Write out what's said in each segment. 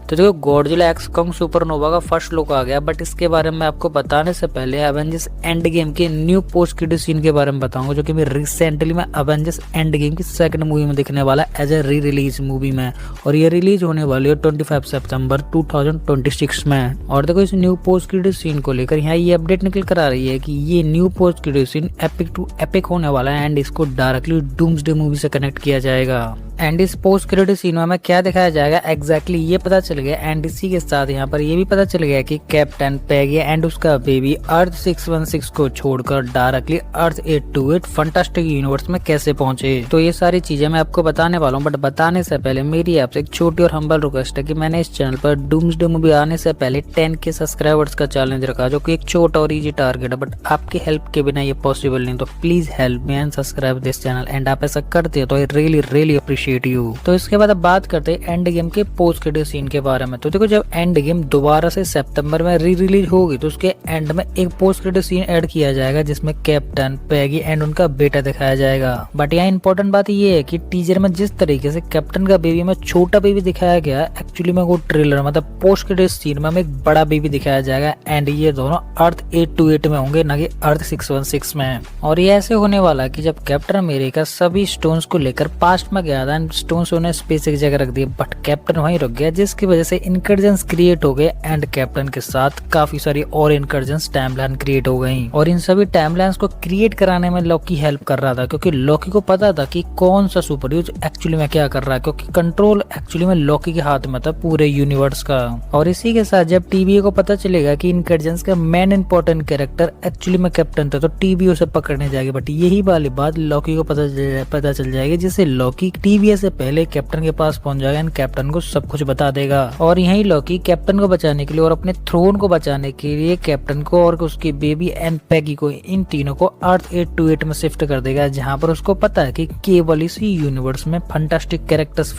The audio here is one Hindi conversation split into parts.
तो देखो गॉडजिला एक्स कॉन्ग सुपरनोवा का फर्स्ट लुक आ गया, बट इसके बारे में आपको बताने से पहले एवेंजर्स एंड गेम के न्यू पोस्ट क्रेडिट सीन के बारे में बताऊंगा, जो कि मैं रिसेंटली में एवेंजर्स एंड गेम की सेकंड मूवी में दिखने वाला as a re release movie में, और ये रिलीज होने वाली है 25 सितंबर 2026 में। और देखो इस न्यू पोस्ट क्रेडिट सीन को लेकर यहाँ ये अपडेट निकल कर आ रही है कि ये new post credit scene epic to epic होने वाला है एंड इसको डायरेक्टली डूम्सडे मूवी से कनेक्ट किया जाएगा। एंड इस पोस्ट क्रेडिट सीन में क्या दिखाया जाएगा एग्जैक्टली ये पता चल गया। एंड इसी के साथ यहाँ पर ये भी पता चल गया कि कैप्टन पैगी एंड उसका बेबी अर्थ 616 को छोड़कर डायरेक्टली अर्थ 828 फंटास्टिक यूनिवर्स में कैसे पहुंचे। तो ये सारी चीजें मैं आपको बताने वाला हूँ, बट बताने से पहले मेरी आपसे एक छोटी और हम्बल रिक्वेस्ट है कि मैंने इस चैनल पर डूम्सडे मूवी आने से पहले 10K सब्सक्राइबर्स का चैलेंज रखा, जो कि एक छोटा और इजी टारगेट है, बट आपकी हेल्प के बिना ये पॉसिबल नहीं। तो please help me and subscribe this channel, and आप ऐसा करते हो तो आई रियली अप्रिशिएट यू। तो इसके बाद अब बात करते हैं एंड गेम के पोस्ट क्रेडिट सीन के बारे में। तो देखो जब एंड गेम दोबारा से सितंबर में री रिलीज होगी तो उसके एंड में एक पोस्ट क्रेडिट सीन ऐड किया जाएगा जिसमें कैप्टन पैगी एंड उनका बेटा दिखाया जाएगा। बट यहाँ इंपॉर्टेंट बात ये है कि टीजर में जिस तरीके से कैप्टन का बेबी में छोटा बेबी दिखाया गया, एक्चुअली में वो ट्रेलर मतलब पोस्ट क्रेडिट सीन में हमें एक बड़ा बेबी दिखाया जाएगा एंड ये दोनों अर्थ 828 में होंगे, ना कि अर्थ 616 में। और ये ऐसे होने वाला है कि जब कैप्टन अमेरिका सभी स्टोन्स को लेकर पास्ट में गया था एंड स्टोन्स उन्हें स्पेस एक जगह रख दिए, बट कैप्टन वहीं रुक गया, जिसकी वजह से इनकर्जन्स क्रिएट हो गए एंड कैप्टन के साथ काफी सारी और इनकर्जन्स टाइमलाइन क्रिएट हो गई। और इन सभी टाइमलाइंस को क्रिएट कराने में लॉकी हेल्प कर रहा था, क्योंकि लॉकी को पता था कि कौन सा सुपर ह्यूज एक्चुअली में क्या कर रहा है, क्योंकि कंट्रोल एक्चुअली में लॉकी के हाथ में था पूरे यूनिवर्स का। और इसी के साथ जब टीवी को पता चलेगा कि इनकर्जन्स का मेन इंपॉर्टेंट कैरेक्टर एक्चुअली में कैप्टन था, तो टीवी उसे पकड़ने जाएगी। बट यही वाली बात लॉकी को पता चल जाएगी, जिससे लॉकी टीवी से पहले कैप्टन के पास पहुंच जाएगा एंड कैप्टन को सब कुछ बता देगा। और यही लॉकी कैप्टन को बचाने के लिए और अपने थ्रोन को बचाने के लिए कैप्टन को और उसकी बेबी एंड पैगी को, इन तीनों को अर्थ 828 में शिफ्ट कर देगा, जहां पर उसको पता है कि केवल इसी यूनिवर्स में फंटास्टिक कैरेक्टर्स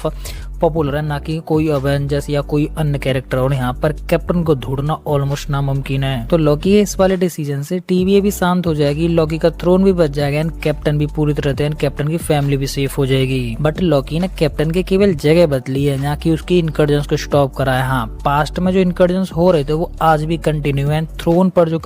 पॉपुलर है, ना कि कोई अवेंजर्स या कोई अन्य कैरेक्टर। और यहाँ पर कैप्टन को ढूंढना ऑलमोस्ट नामुमकिन है। तो लॉकी के इस वाले डिसीजन से टीवी भी शांत हो जाएगी, लॉकी का थ्रोन भी बच जाएगा एंड कैप्टन भी पूरी तरह से कैप्टन की फैमिली भी सेफ हो जाएगी। बट लॉकी ने कैप्टन के केवल जगह बदली है, ना कि उसकी इनकर्जन्स को स्टॉप करा है। हाँ, पास्ट में जो इनकर्जन्स हो रहे थे वो आज भी कंटिन्यू है। थ्रोन पर जो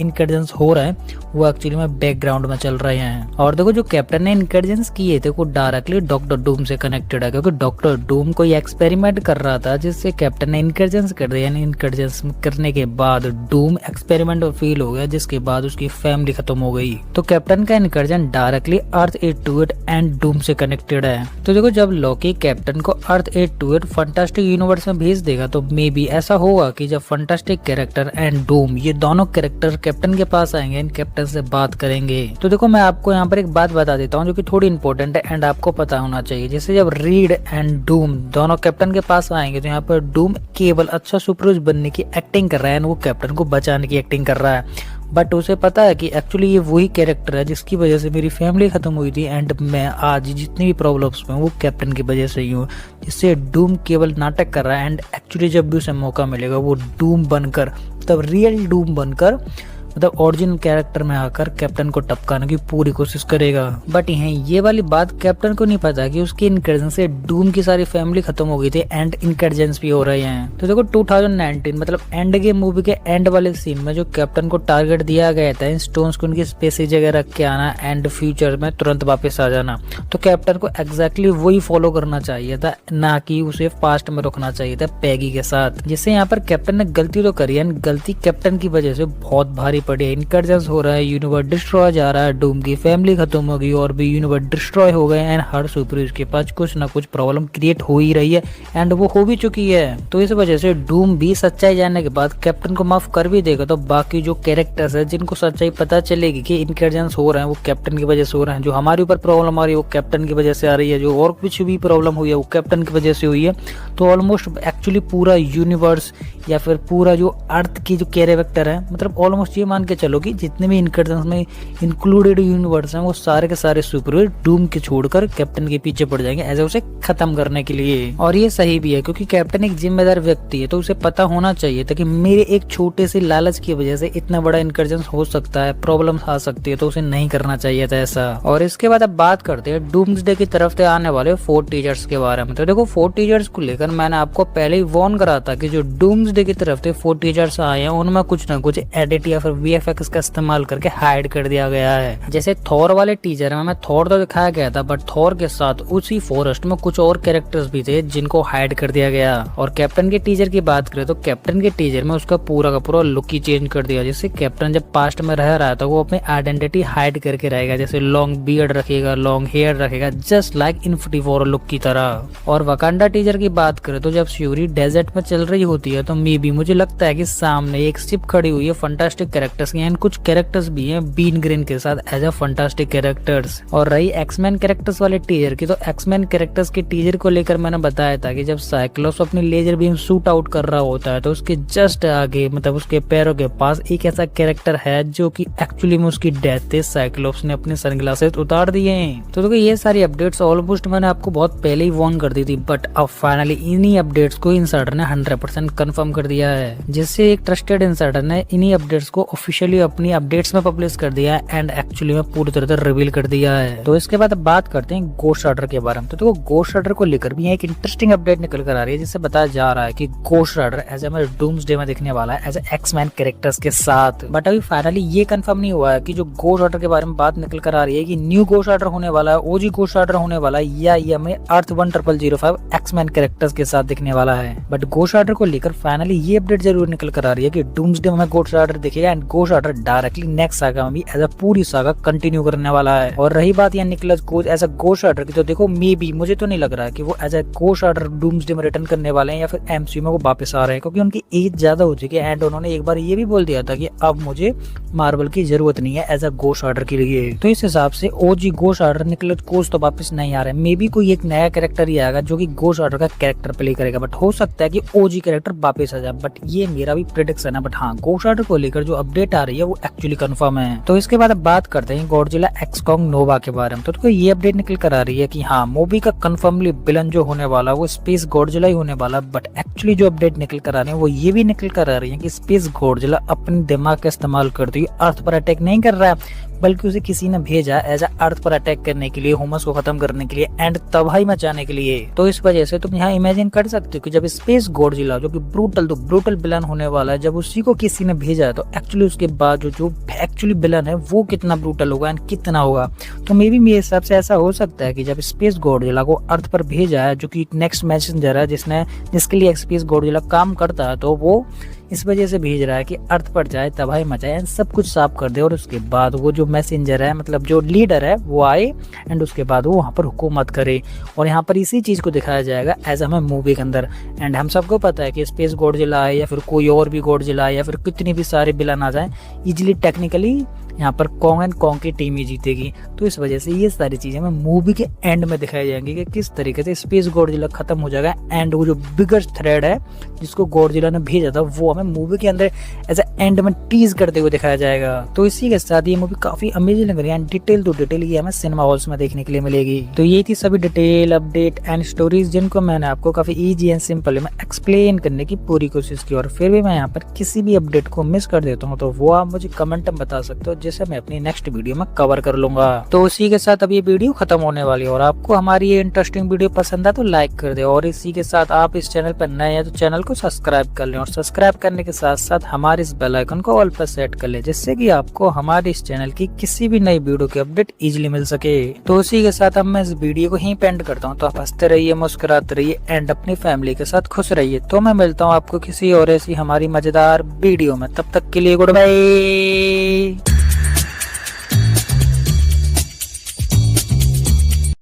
इनकर्जन्स हो रहे हैं वो एक्चुअली में बैकग्राउंड में चल रहे हैं। और देखो जो कैप्टन ने इनकर्जन्स किए थे वो डायरेक्टली डॉक्टर डूम से कनेक्टेड है, क्योंकि डॉक्टर डूम कोई एक्सपेरिमेंट कर रहा था जिससे कैप्टन ने इनकर्जन्स कर दिया। इनकर्जन्स करने के बाद डूम एक्सपेरिमेंट फेल हो गया, जिसके बाद उसकी फैमिली खत्म हो गई। तो कैप्टन का incursion directly earth 828 and Doom से कनेक्टेड है। तो देखो जब लॉकी कैप्टन को अर्थ 828 फंटास्टिक यूनिवर्स में भेज देगा तो मे बी ऐसा होगा कि जब फंटास्टिक कैरेक्टर एंड डूम ये दोनों कैरेक्टर कैप्टन के पास आएंगे एंड कैप्टन से बात करेंगे। तो देखो मैं आपको यहाँ पर एक बात बता देता हूँ जो कि थोड़ी इंपॉर्टेंट है एंड आपको पता होना चाहिए। जैसे जब रीड एंड डूम दोनों कैप्टन के पास आएंगे तो यहाँ पर डूम केवल अच्छा सुपरहिरो बनने की एक्टिंग कर रहा है, वो कैप्टन को बचाने की एक्टिंग कर रहा है। बट उसे पता है कि एक्चुअली ये वही कैरेक्टर है जिसकी वजह से मेरी फैमिली खत्म हुई थी एंड मैं आज जितनी भी प्रॉब्लम्स में वो कैप्टन की वजह से ही हूँ। जिससे डूम केवल नाटक कर रहा है एंड एक्चुअली जब भी उसे मौका मिलेगा वो डूम बनकर, तब रियल डूम बनकर, मतलब ओरिजिनल कैरेक्टर में आकर कैप्टन को टपकाने की पूरी कोशिश करेगा। बट यहाँ ये वाली बात कैप्टन को नहीं पता कि उसके इनकर्जन से डूम की सारी फैमिली खत्म हो गई थी एंड इनकर्जन्स भी हो रहे हैं। तो देखो 2019 मतलब एंड गेम मूवी के एंड वाले सीन में जो कैप्टन को टारगेट दिया गया था इन स्टोन्स को उनकी स्पेस जगह रख के आना एंड फ्यूचर में तुरंत वापस आ जाना, तो कैप्टन को एग्जैक्टली वही फॉलो करना चाहिए था, ना कि उसे पास्ट में रुकना चाहिए था पैगी के साथ। जिससे यहाँ पर कैप्टन ने गलती तो करी है, गलती कैप्टन की वजह से बहुत भारी पड़ी। इनकर्जन्स हो रहा है, यूनिवर्स डिस्ट्रॉय जा रहा है, डूम की फैमिली खत्म हो गई और भी यूनिवर्स डिस्ट्रॉय हो गए एंड हर सुपरहीरो के पास कुछ ना कुछ प्रॉब्लम क्रिएट हो ही रही है एंड वो हो भी चुकी है। तो इस वजह से डूम भी सच्चाई जानने के बाद कैप्टन को माफ कर भी देगा। तो बाकी जो कैरेक्टर्स है जिनको सच्चाई पता चलेगी कि इनकर्जन्स हो रहे हैं वो कैप्टन की वजह से हो रहे हैं, जो हमारे ऊपर प्रॉब्लम आ रही है वो कैप्टन की वजह से आ रही है, जो और कुछ भी प्रॉब्लम हुई है वो कैप्टन की वजह से हुई है, तो ऑलमोस्ट एक्चुअली पूरा यूनिवर्स या फिर पूरा जो अर्थ की जो कैरेक्टर है, मतलब ऑलमोस्ट ये मान के चलो कि जितने भी इनकर्जन में इंक्लूडेड यूनिवर्स हैं वो सारे के सारे सुपर हीरो डूम के छोड़कर कैप्टन के पीछे पड़ जाएंगे ऐसे उसे खत्म करने के लिए। और ये सही भी है क्योंकि कैप्टन एक जिम्मेदार व्यक्ति है, तो उसे पता होना चाहिए था कि मेरे एक छोटे से लालच की वजह से इतना बड़ा इनकर्जन हो सकता है, प्रॉब्लम आ सकती है, तो उसे नहीं करना चाहिए था ऐसा। और इसके बाद अब बात करते हैं डूम्सडे की तरफ से आने वाले 4 टीचर्स के बारे में। तो देखो 4 टीचर्स को लेकर मैंने आपको पहले ही वार्न करा था कि जो डूम्सडे की तरफ से 4 टीचर्स आए हैं उनमें कुछ ना कुछ एडिट या फिर VFX का इस्तेमाल करके हाइड कर दिया गया है। जैसे थॉर वाले टीचर में थॉर तो दिखाया गया था, बट थॉर के साथ उसी फॉरेस्ट में कुछ और कैरेक्टर्स भी थे जिनको हाइड कर दिया गया। और कैप्टन के टीचर की बात करें तो कैप्टन के टीचर में उसका पूरा का पूरा लुक ही चेंज कर दिया। जैसे कैप्टन जब पास्ट में रह रहा था वो अपनी आइडेंटिटी हाइड करके रहेगा, जैसे लॉन्ग बियर्ड रखेगा, लॉन्ग हेयर रखेगा, just like infinity war look की तरह। और वकांडा टीचर की बात करें तो जब श्यूरी डेजर्ट में चल रही होती है तो मे बी मुझे लगता है कि सामने एक शिप खड़ी हुई है फंटास्टिक कैरेक्टर्स की, एंड कुछ कैरेक्टर्स भी हैं बीन ग्रीन के साथ एज अ फंटास्टिक कैरेक्टर्स। और रही एक्समैन कैरेक्टर्स वाले टीचर की, तो एक्समैन कैरेक्टर्स के टीचर को लेकर मैंने बताया था कि जब साइक्लोप्स अपनी लेजर बीम शूट आउट कर रहा होता है तो उसके जस्ट आगे मतलब उसके पैरों के पास एक ऐसा कैरेक्टर है जो कि एक्चुअली में उसकी डेथ थे, साइक्लोप्स ने अपने सनग्लासेस उतार दिए हैं। तो देखो ये सारी अपडेट्स ऑलमोस्ट मैंने आपको बहुत पहले ही वार्न कर दी थी, बट अब फाइनली इन्हीं अपडेट्स को इनसाइडर ने 100% कंफर्म कर दिया है, जिससे एक ट्रस्टेड इनसाइडर ने इन्हीं अपडेट्स को ऑफिशियली अपनी अपडेट्स में पब्लिश कर दिया है एंड एक्चुअली में पूरी तरह से रिवील कर दिया है। तो इसके बाद अब बात करते हैं गोस्ट राइडर के बारे में। तो गोस्ट राइडर को लेकर भी एक इंटरेस्टिंग अपडेट निकल कर आ रही है, जिससे बताया जा रहा है कि गोस्ट राइडर एज हमारे डूम्सडे में दिखने वाला है एज एक्समैन कैरेक्टर्स के साथ। बट अभी फाइनली ये कंफर्म नहीं हुआ है कि जो गोस्ट राइडर के बारे में बात निकल कर आ रही है कि न्यू गोस्ट राइडर होने वाला है, ओजी गोस्ट राइडर होने वाला है, या ये हमें अर्थ 1005 एक्समैन कैरेक्टर्स के साथ दिखने वाला है। बट गोस्ट राइडर को लेकर फाइनली ये अपडेट जरूर निकल कर आ रही है कि डूम्सडे में गोस्ट राइडर दिखेगा and Ghost Rider directly next saga में भी एज अ पूरी सागा कंटिन्यू करने वाला है। और रही बात यहाँ Nicolas Cage as a Ghost Rider की, तो देखो मे बी मुझे तो नहीं लग रहा है कि वो as a Ghost Rider Doomsday में रिटर्न करने वाले हैं या फिर MCU में वो वापस आ रहे हैं, क्योंकि उनकी एज ज्यादा हो चुकी है एंड उन्होंने एक बार ये भी बोल दिया था कि अब मुझे मार्वल की जरूरत नहीं है एज अ गोस्ट राइडर के लिए। तो इस हिसाब से ओजी गोस्ट राइडर निकलस कोच तो वापस नहीं आ रहे हैं, मे बी कोई एक नया कैरेक्टर ही आएगा जो कि गोस्ट राइडर का कैरेक्टर प्ले करेगा। बट हो सकता है कि ओजी कैरेक्टर वापस आ जाए, बट ये मेरा भी प्रेडिक्शन है। बट हाँ, गोस्ट राइडर को लेकर जो अपडेट आ रही है वो एक्चुअली कंफर्म है। तो इसके बाद अब बात करते हैं गॉडजिला एक्स कॉन्ग नोवा के बारे में। तो ये अपडेट निकल कर आ रही है कि हाँ, मूवी का कंफर्मली विलन जो होने वाला है वो स्पेस गॉडजिला ही होने वाला। बट एक्चुअली जो अपडेट निकल कर आ रही है वो ये भी निकल कर आ रही है कि स्पेस गॉडजिला अपने दिमाग का इस्तेमाल करते हुए अर्थ पर अटैक नहीं कर रहा है, बल्कि उसे किसी ने भेजा एज अ अर्थ पर अटैक करने के लिए, ह्यूमंस को खत्म करने के लिए एंड तबाही मचाने के लिए। तो इस वजह से तुम यहाँ इमेजिन कर सकते हो कि जब स्पेस गॉडजिला जो कि ब्रूटल विलन होने वाला है, जब उसी को किसी ने भेजा है तो एक्चुअली उसके बाद जो एक्चुअली विलन है वो कितना ब्रूटल होगा एंड कितना होगा। तो मे बी मेरे हिसाब से ऐसा हो सकता है कि जब स्पेस गॉडजिला को अर्थ पर भेजा है, जो कि नेक्स्ट मैसेंजर है जिसके लिए स्पेस गॉडजिला काम करता है, तो वो इस वजह से भेज रहा है कि अर्थ पर जाए, तबाही मचाए, सब कुछ साफ कर दे और उसके बाद वो जो मैसेंजर है मतलब जो लीडर है वो आए एंड उसके बाद वो वहाँ पर हुकूमत करे। और यहाँ पर इसी चीज को दिखाया जाएगा एज हमें मूवी के अंदर। एंड हम सबको पता है कि स्पेस गॉडजिला आए या फिर कोई और भी गॉडजिला आए या फिर कितनी भी सारे विलन आ जाए, इजिली टेक्निकली यहाँ पर कॉन्ग एंड कॉन्ग की टीम ही जीतेगी। तो इस वजह से ये सारी चीजें हमें मूवी के एंड में दिखाई जाएंगी कि किस तरीके से स्पेस गॉडजिला खत्म हो जाएगा एंड वो जो बिगेस्ट थ्रेड है जिसको गॉडजिला ने भेजा था वो हमें मूवी के अंदर एज एंड में टीज करते हुए दिखाया जाएगा। तो इसी के साथ ये मूवी काफी अमेजिंग लग रही है एंड डिटेल टू डिटेल ये हमें सिनेमा हॉल्स में देखने के लिए मिलेगी। तो ये थी सभी डिटेल अपडेट एंड स्टोरीज जिनको मैंने आपको काफी इजी एंड सिंपल में एक्सप्लेन करने की पूरी कोशिश की। और फिर भी मैं यहाँ पर किसी भी अपडेट को मिस कर देता हूँ तो वो आप मुझे कमेंट में बता सकते हो, जिसे मैं अपनी नेक्स्ट वीडियो में कवर कर लूंगा। तो उसी के साथ अब ये वीडियो खत्म होने वाली है और आपको हमारी ये इंटरेस्टिंग वीडियो पसंद है तो लाइक कर दे। और इसी के साथ आप इस चैनल पर नए हैं तो चैनल को सब्सक्राइब कर लें और सब्सक्राइब करने के साथ साथ हमारे इस बेल आइकन को ऑल पर सेट कर ले, जिससे कि आपको हमारे इस चैनल की किसी भी नई वीडियो की अपडेट इजीली मिल सके। तो उसी के साथ अब मैं इस वीडियो को यहीं पेंड करता हूँ। तो आप हंसते रहिए, मुस्कुराते रहिए एंड अपनी फैमिली के साथ खुश रहिए। तो मैं मिलता हूँ आपको किसी और ऐसी हमारी मजेदार वीडियो में, तब तक के लिए गुड बाय।